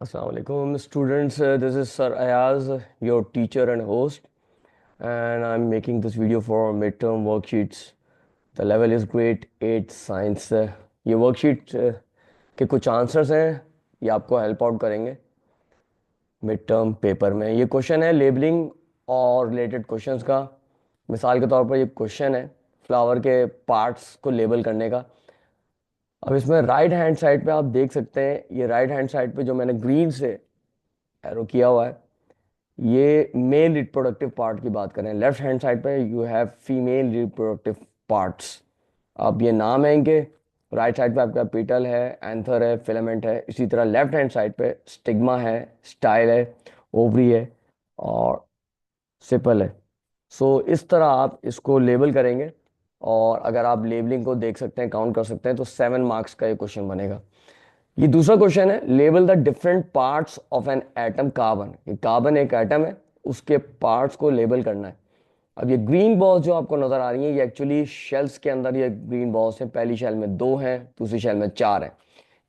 Assalamualaikum students, this is Sir Ayaz, your teacher and host, and I'm making this video for midterm worksheets. The level is grade 8 science. ये worksheet के कुछ answers हैं, ये आपको help out करेंगे mid term paper में। ये question है लेबलिंग और रिलेटेड क्वेश्चंस का। मिसाल के तौर पर ये क्वेश्चन है फ्लावर के पार्ट्स को लेबल करने का। अब इसमें राइट हैंड साइड पे आप देख सकते हैं, ये राइट हैंड साइड पे जो मैंने ग्रीन से एरो किया हुआ है, ये मेल रिप्रोडक्टिव पार्ट की बात करें। लेफ्ट हैंड साइड पे you have female reproductive parts. अब ये नाम है इनके। राइट साइड पे आपका पेटल है, एंथर है, फिलामेंट है। इसी तरह लेफ्ट हैंड साइड पे स्टिग्मा है, स्टाइल है, ओवरी है और सिपल है। सो इस तरह आप इसको लेबल करेंगे और अगर आप लेबलिंग को देख सकते हैं, काउंट कर सकते हैं, तो 7 मार्क्स का ये क्वेश्चन बनेगा। ये दूसरा क्वेश्चन है label the different parts of an atom carbon. ये कार्बन एक एटम है, उसके पार्ट्स को लेबल करना है। अब ये ग्रीन बॉल्स जो आपको नजर आ रही हैं, ये एक्चुअली शेल्स के अंदर ये ग्रीन बॉल्स हैं। पहली शेल में 2 हैं, दूसरी शेल में 4 हैं।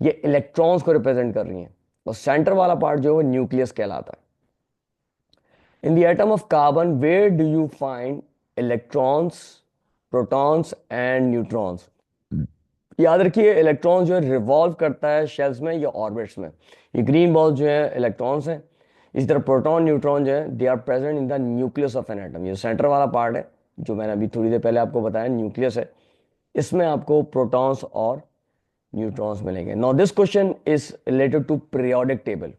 ये इलेक्ट्रॉन्स को रिप्रेजेंट कर रही हैं और सेंटर वाला पार्ट जो है वो न्यूक्लियस कहलाता है। In the atom of carbon where do you find electrons, protons and neutrons. याद रखिए इलेक्ट्रॉन जो है रिवॉल्व करता है शेल्स में या ऑर्बिट्स में। ये ग्रीन बॉल जो है इलेक्ट्रॉन्स हैं। इसी तरह प्रोटॉन न्यूट्रॉन जो है they are present in the nucleus of an atom. ये सेंटर वाला पार्ट है जो मैंने अभी थोड़ी देर पहले आपको बताया, न्यूक्लियस है। इसमें आपको प्रोटॉन्स और न्यूट्रॉन्स मिलेंगे। Now this question is related to periodic table.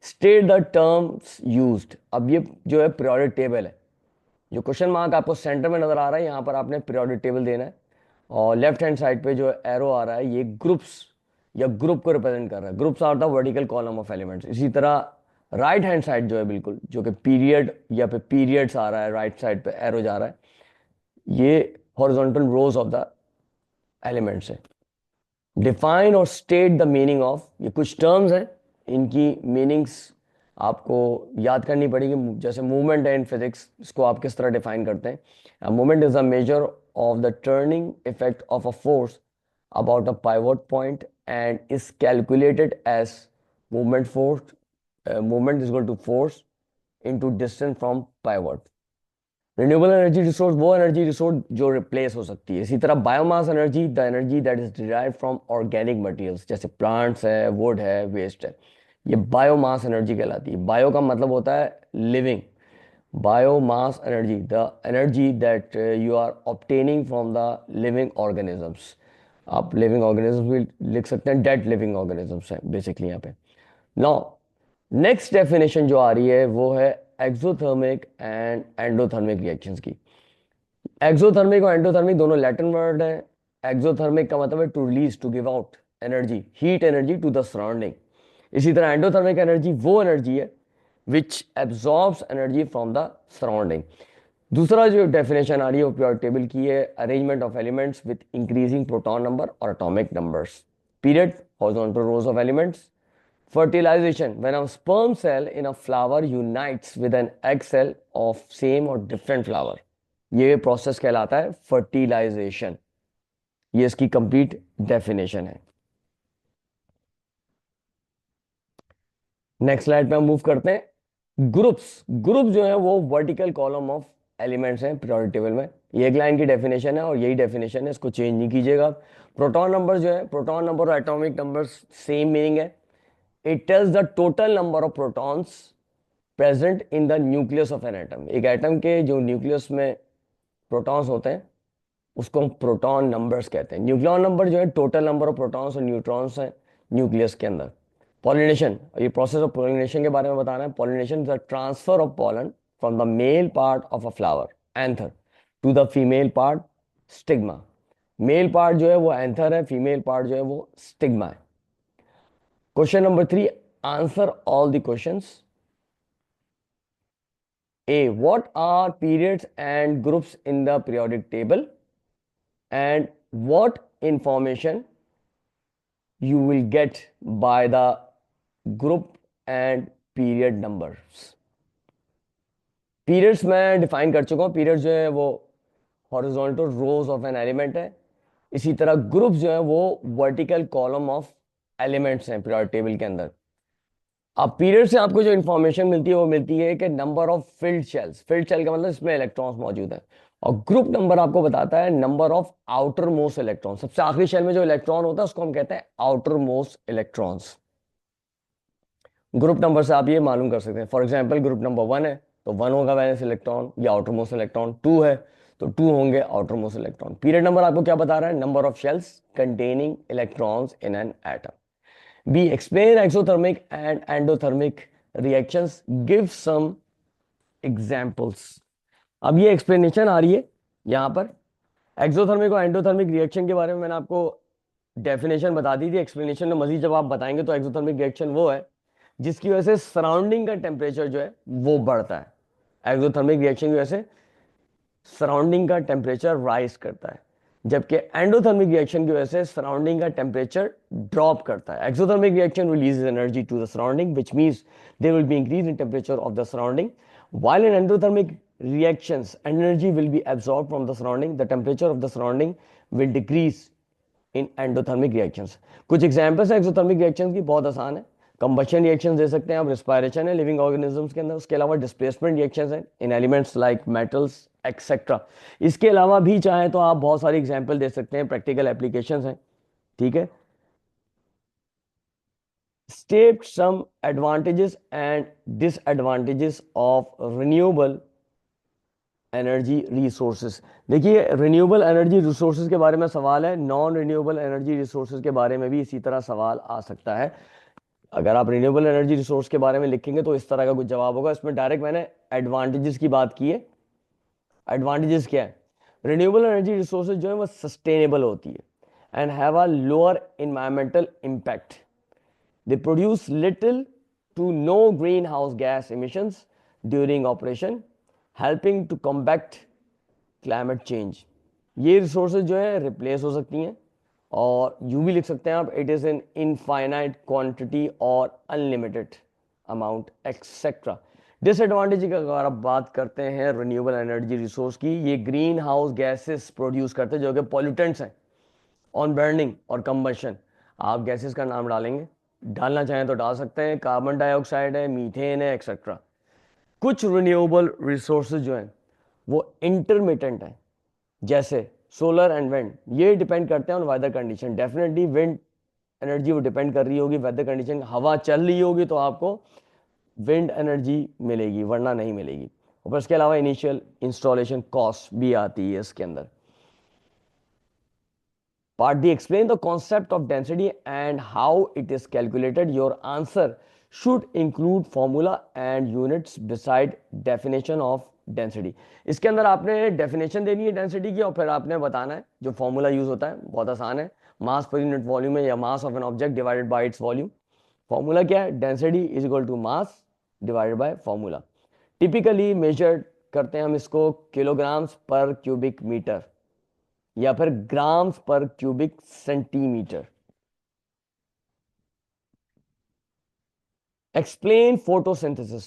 State the terms used. अब ये जो है पीरियोडिक टेबल है। जो क्वेश्चन मार्क आपको सेंटर में नजर आ रहा है, यहाँ पर आपने पीरियोडिक टेबल देना है और लेफ्ट हैंड साइड पे जो एरो आ रहा है ये ग्रुप्स या ग्रुप को रिप्रेजेंट कर रहा है। Groups are the vertical column of elements. इसी तरह राइट हैंड साइड जो है बिल्कुल, जो कि पीरियड या फिर पीरियड्स आ रहा है, राइट साइड पे एरो जा रहा है, ये horizontal rows of the elements है। डिफाइन और स्टेट द मीनिंग ऑफ। ये कुछ टर्म्स हैं, इनकी मीनिंग्स आपको याद करनी पड़ेगी। जैसे मूवमेंट है इन फिजिक्स, इसको आप किस तरह डिफाइन करते हैं। Movement is a major of the turning effect of a force about a pivot point and is calculated as movement force. Movement is equal to force into distance from pivot. Renewable energy resource वो energy resource जो replace हो सकती है। इसी तरह biomass energy the energy that is derive from organic materials, जैसे plants है, would है, वेस्ट है, ये बायोमास एनर्जी कहलाती है। बायो का मतलब होता है living. Biomass energy the energy that you are obtaining from the living organisms. आप लिविंग ऑर्गेनिजम्स भी लिख सकते हैं, डेड लिविंग ऑर्गेनिजम्स हैं बेसिकली यहाँ पे। नाउ नेक्स्ट डेफिनेशन जो आ रही है वो है एक्सोथर्मिक एंड एंडोथर्मिक रिएक्शंस की। एक्सोथर्मिक और एंडोथर्मिक दोनों लैटिन वर्ड है। एक्सोथर्मिक का मतलब है to release, to give out energy, heat energy to the surrounding. इसी तरह एंडोथर्मिक एनर्जी वो एनर्जी है which absorbs energy from the surrounding। दूसरा जो डेफिनेशन आ रही है वो पीरियोडिक टेबल की है, arrangement of elements with increasing proton number और atomic numbers. Period horizontal rows of elements. Fertilisation when a sperm cell in a flower unites with an egg cell of same और different flower, ये process कहलाता है fertilisation. ये इसकी complete definition है। Next slide पे हम मूव करते हैं। ग्रुप्स। ग्रुप जो है वो वर्टिकल कॉलम ऑफ एलिमेंट्स हैं पीरियोडिक टेबल में। ये एक लाइन की डेफिनेशन है और यही डेफिनेशन है, इसको चेंज नहीं कीजिएगा। प्रोटॉन नंबर जो है, प्रोटॉन नंबर और एटॉमिक नंबर सेम मीनिंग है। It tells the total number of protons present in the nucleus of an atom. एक एटम के जो न्यूक्लियस में प्रोटॉन्स होते हैं उसको हम प्रोटॉन नंबर्स कहते हैं। न्यूक्लियन नंबर जो है टोटल नंबर ऑफ प्रोटॉन्स और न्यूट्रॉन्स हैं न्यूक्लियस के अंदर। पॉलिनेशन, ये प्रोसेस ऑफ पॉलिनेशन के बारे में बताना है। Pollination is the transfer of pollen from the male part of a flower anther to the female part stigma. Male part जो है वो एंथर है, फीमेल पार्ट जो है वो स्टिग्मा है। Question number 3, answer all the questions. A, what are periods and groups in the periodic table and what information you will get by the group and period numbers। Periods मैं define कर चुका हूँ। Period जो है वो horizontal rows of an element है। इसी तरह ग्रुप जो है वो वर्टिकल कॉलम ऑफ एलिमेंट्स हैं पीरियोडिक टेबल के अंदर। अब पीरियड से आपको जो इन्फॉर्मेशन मिलती है वो मिलती है कि number of filled shells, filled shell का मतलब इसमें इलेक्ट्रॉन्स मौजूद है, और ग्रुप नंबर आपको बताता है number of outer most electron. सबसे आखिरी शेल में जो इलेक्ट्रॉन होता है उसको हम कहते हैं outer most electrons. Group number से आप ये मालूम कर सकते हैं, फॉर एग्जाम्पल ग्रुप नंबर 1 है तो 1 होगा वैलेंस इलेक्ट्रॉन या आउटर मोस्ट इलेक्ट्रॉन, 2 है तो 2 होंगे outermost electron. Period number आपको क्या बता रहा है? Number of shells containing electrons in an atom. B, explain exothermic and endothermic reactions, give some examples. अब ये एक्सप्लेनेशन आ रही है यहां पर एक्सोथर्मिक और एंडोथर्मिक रिएक्शन के बारे में। मैंने आपको डेफिनेशन बता दी थी, एक्सप्लेनेशन में मजीद जब आप बताएंगे तो एक्सोथर्मिक रिएक्शन वो है जिसकी वजह से सराउंडिंग का टेम्परेचर जो है वो बढ़ता है। एक्सोथर्मिक रिएक्शन की वजह से सराउंडिंग का टेम्परेचर राइज करता है, जबकि एंडोथर्मिक रिएक्शन की वजह से सराउंडिंग का टेम्परेचर ड्रॉप करता है। Exothermic reaction releases energy to the surrounding which means there will be increase in temperature of the surrounding, while in endothermic reactions energy will be absorbed from the surrounding, the temperature of the surrounding will decrease in endothermic reactions। कुछ examples हैं exothermic reactions की, बहुत आसान है। Combustion reactions दे सकते हैं आप, respiration है लिविंग ऑर्गेनिजम्स के अंदर, उसके अलावा डिस्प्लेसमेंट रिएक्शंस हैं इन एलिमेंट्स लाइक मेटल्स एक्सेट्रा। इसके अलावा भी चाहें तो आप बहुत सारी एग्जांपल दे सकते हैं, प्रैक्टिकल एप्लीकेशंस हैं, ठीक है। State some advantages and disadvantages of renewable energy resources. देखिए रिन्यूएबल एनर्जी रिसोर्सेज के बारे में सवाल है, नॉन रिन्यूएबल एनर्जी रिसोर्सेज के बारे में भी इसी तरह सवाल आ सकता है। अगर आप रिन्यूएबल एनर्जी रिसोर्स के बारे में लिखेंगे तो इस तरह का कुछ जवाब होगा। इसमें डायरेक्ट मैंने एडवांटेजेस की बात की है। एडवांटेजेस क्या है? रिन्यूएबल एनर्जी रिसोर्सेज जो है वो सस्टेनेबल होती है and have a lower environmental impact. They produce little to no greenhouse gas emissions during operation, helping to combat climate change. ये रिसोर्सेज जो है रिप्लेस हो सकती हैं, और यू भी लिख सकते हैं आप, it is in infinite quantity और अनलिमिटेड अमाउंट एक्सेट्रा। डिसएडवांटेज की अगर आप बात करते हैं रिन्यूएबल एनर्जी रिसोर्स की, ये ग्रीन हाउस गैसेस प्रोड्यूस करते हैं जो कि पॉल्यूटेंट्स हैं ऑन बर्निंग और कंबशन। आप गैसेस का नाम डालेंगे, डालना चाहें तो डाल सकते हैं, कार्बन डाइऑक्साइड है, मीथेन है एक्सेट्रा। कुछ रिन्यूएबल रिसोर्सेज जो हैं वो इंटरमिटेंट हैं, जैसे सोलर एंड विंड। ये डिपेंड करते हैं on whether condition. Definitely wind energy वो डिपेंड कर रही होगी वेदर कंडीशन, हवा चल रही होगी तो आपको विंड एनर्जी मिलेगी वरना नहीं मिलेगी। और इसके अलावा इनिशियल इंस्टॉलेशन कॉस्ट भी आती है इसके अंदर। Part D, explain the concept of density and how it is calculated. Your answer should include formula and units beside definition of density। इसके अंदर आपने डेफिनेशन देनी है डेंसिटी की और फिर आपने बताना है जो फॉर्मूला यूज होता है, बहुत आसान है, मास पर यूनिट वॉल्यूम है या mass of an object divided by its volume. Formula क्या है? Density is equal to mass divided by formula. Typically measure करते हैं हम इसको किलोग्राम्स पर क्यूबिक मीटर या फिर ग्राम्स पर cubic centimetre. Explain photosynthesis.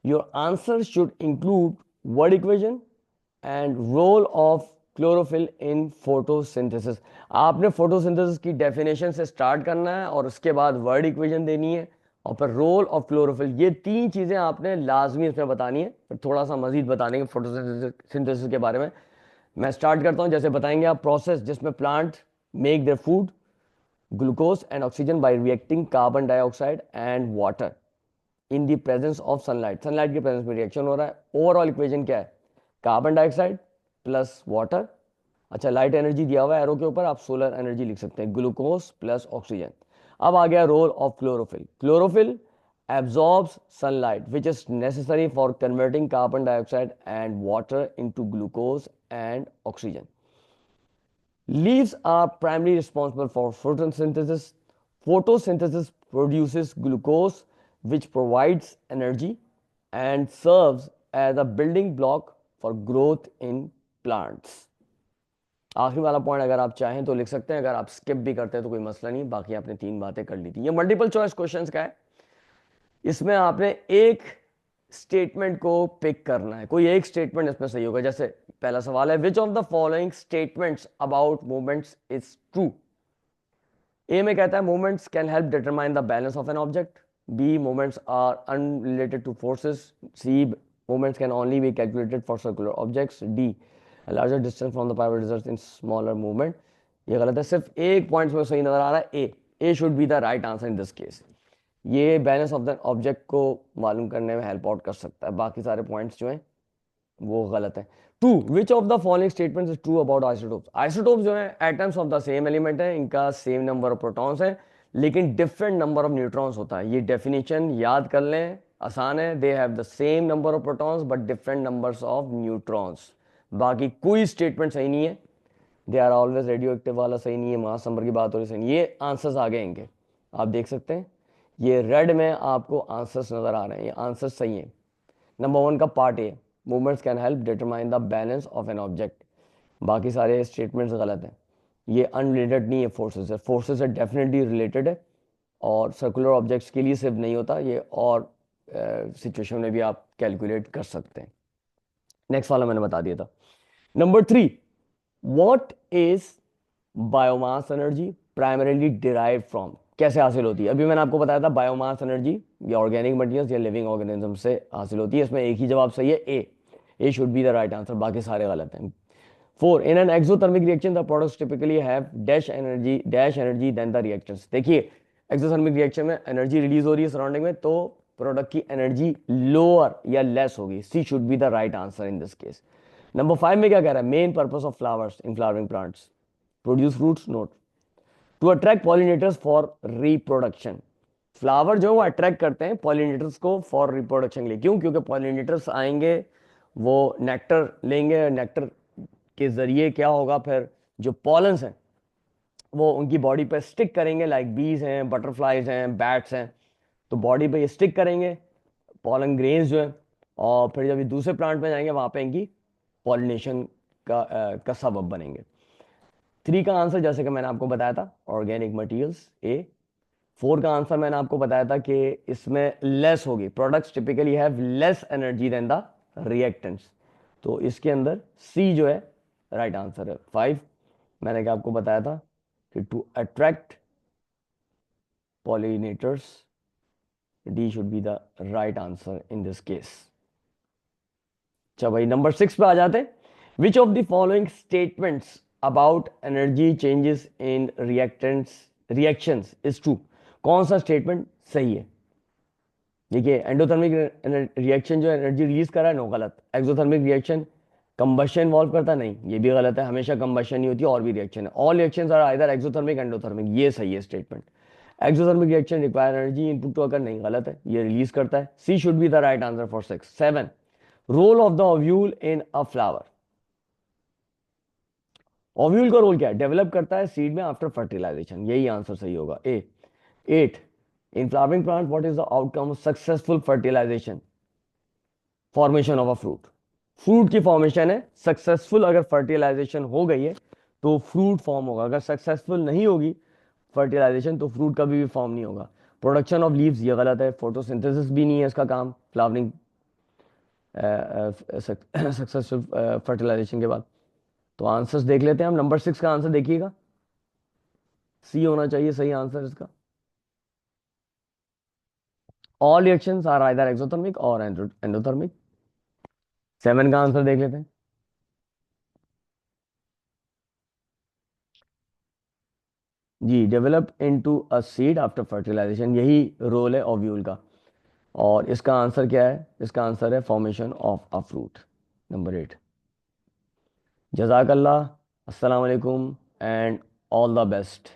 Your answer should include word equation and role of chlorophyll in photosynthesis. आपने फोटोसिंथेसिस की डेफिनेशन से स्टार्ट करना है और उसके बाद वर्ड इक्वेशन देनी है और फिर रोल ऑफ क्लोरोफिल। ये तीन चीजें आपने लाजमी इसमें बतानी है। फिर थोड़ा सा मजीद बताने के फोटोसिंथेसिस के बारे में मैं स्टार्ट करता हूं। जैसे बताएंगे आप प्रोसेस जिसमें plant make their food, glucose and oxygen by reacting carbon dioxide and water in the presence of sunlight. Sunlight के प्रेजेंस में रिएक्शन हो रहा है। ओवरऑल इक्वेशन क्या है? कार्बन डाइऑक्साइड प्लस वाटर, अच्छा लाइट एनर्जी दिया हुआ है एरो के ऊपर, आप सोलर एनर्जी लिख सकते हैं, ग्लूकोज प्लस ऑक्सीजन। अब आ गया role of chlorophyll. Chlorophyll absorbs sunlight which is necessary for converting carbon dioxide and water into glucose and oxygen. Leaves are primarily responsible for photosynthesis. Photosynthesis produces glucose which provides energy and serves as a building block for growth in plants। आखिरी वाला point अगर आप चाहें तो लिख सकते हैं, अगर आप स्किप भी करते हैं तो कोई मसला नहीं, बाकी आपने तीन बातें कर ली थी। ये मल्टीपल चॉइस क्वेश्चंस का है, इसमें आपने एक स्टेटमेंट को पिक करना है, कोई एक स्टेटमेंट इसमें सही होगा। जैसे पहला सवाल है which of the following statements about movements is true. A में कहता है movements can help determine the balance of an object, B. Moments are unrelated to forces. C. Moments can only be calculated for circular objects. D. A larger distance from the pivot results in smaller movement. ये गलत है, सिर्फ एक point में सही नजर आ रहा है, A should be the right answer in this case. ये बैलेंस ऑफ द ऑब्जेक्ट को मालूम करने में हेल्प आउट कर सकता है, बाकी सारे पॉइंट्स जो हैं वो गलत है। Two, which of the following statements is true about isotopes. Isotopes जो है atoms of the same element है, इनका सेम नंबर ऑफ प्रोटॉन्स है लेकिन डिफरेंट नंबर ऑफ न्यूट्रॉन्स होता है। ये डेफिनेशन याद कर लें, आसान है। They have the same number of protons but different numbers of neutrons. बाकी कोई स्टेटमेंट सही नहीं है। They are always radioactive वाला सही नहीं है, मास नंबर की बात हो रही सही नहीं। ये आंसर्स आ गए इनके, आप देख सकते हैं ये रेड में आपको आंसर्स नजर आ रहे हैं, ये आंसर्स सही है। नंबर वन का part A, movements can help determine the balance of an object. बाकी सारे स्टेटमेंट्स गलत हैं। ये अनरिलेटेड नहीं है फोर्सेस से, फोर्सेस से डेफिनेटली रिलेटेड है और सर्कुलर ऑब्जेक्ट्स के लिए सिर्फ नहीं होता ये, और सिचुएशन में भी आप कैलकुलेट कर सकते हैं। नेक्स्ट वाला मैंने बता दिया था। Number three, what is biomass energy primarily derive from. कैसे हासिल होती है? अभी मैंने आपको बताया था बायोमास एनर्जी या ऑर्गेनिक मटेरियल्स या लिविंग ऑर्गेनिज्म से हासिल होती है। इसमें एक ही जवाब सही है, A should be the right answer, बाकी सारे गलत हैं। Four, in an exothermic reaction the products typically have dash energy than the reactants. देखिए एक्सोथर्मिक रिएक्शन में एनर्जी रिलीज हो रही है सराउंडिंग में, तो प्रोडक्ट की एनर्जी लोअर या लेस होगी। C should be the right answer in this case. Number five में क्या कह रहा है? Main purpose of flowers in flowering plants produce fruits, not to attract pollinators for reproduction. Flower जो वो अट्रैक्ट करते हैं पॉलिनेटर्स को फॉर रिप्रोडक्शन के लिए। क्यों? क्योंकि पॉलिनेटर्स आएंगे, वो नेक्टर लेंगे, नेक्टर के जरिए क्या होगा, फिर जो पॉलन्स हैं वो उनकी बॉडी पे स्टिक करेंगे, लाइक बीज हैं, बटरफ्लाइज हैं, बैट्स हैं, तो बॉडी पे ये स्टिक करेंगे पॉलन ग्रेन्स जो है, और फिर जब ये दूसरे प्लांट में जाएंगे वहां पे इनकी पॉलिनेशन का सबब बनेंगे। थ्री का आंसर जैसे कि मैंने आपको बताया था ऑर्गेनिक मटेरियल्स, ए। फोर का आंसर मैंने आपको बताया था कि इसमें लेस होगी, products typically have less energy than the reactants, तो इसके अंदर सी जो है राइट आंसर है। फाइव मैंने क्या आपको बताया था कि to attract pollinators, D should be the right answer in this case. अच्छा भाई, नंबर सिक्स पे आ जाते हैं। Which of the following statements about energy changes in reactions is true. कौन सा स्टेटमेंट सही है? देखिए एंडोथर्मिक रिएक्शन जो एनर्जी रिलीज कर रहा है, नो गलत। एक्सोथर्मिक रिएक्शन कंबशन इन्वॉल्व करता, नहीं, ये भी गलत है। हमेशा कंबशन नहीं होती, और भी रिएक्शन है। All reactions are either exothermic endothermic, ये सही है statement. Exothermic reaction require energy input to occur, नहीं, गलत है, ये रिलीज करता है। C should be the right answer for six. Seven, role of the ovule in a flower. Ovule का रोल क्या है? डेवलप करता है सीड में आफ्टर फर्टिलाइजेशन, यही आंसर सही होगा, A. Eight, in flowering plant what is the outcome of successful fertilisation? Formation of a fruit. Fruit की फॉर्मेशन है सक्सेसफुल, अगर फर्टिलाइजेशन हो गई है तो फ्रूट फॉर्म होगा। अगर सक्सेसफुल नहीं होगी फर्टिलाइजेशन तो फ्रूट कभी भी फॉर्म नहीं होगा। प्रोडक्शन ऑफ लीव्स, ये गलत है। फोटोसिंथेसिस भी नहीं है इसका काम फ्लावरिंग सक्सेसफुल फर्टिलाइजेशन के बाद। तो आंसर्स देख लेते हैं हम। नंबर सिक्स का आंसर देखिएगा, सी होना चाहिए सही आंसर इसका। All reactions are either exothermic और एंडोथर्मिक। सेवन का आंसर देख लेते हैं। जी, develop into a seed after fertilisation, यही रोल है ओव्यूल का। और इसका आंसर क्या है? इसका आंसर है formation of a fruit, number eight. जजाकल्ला, अस्सलाम वालेकुम एंड ऑल द बेस्ट।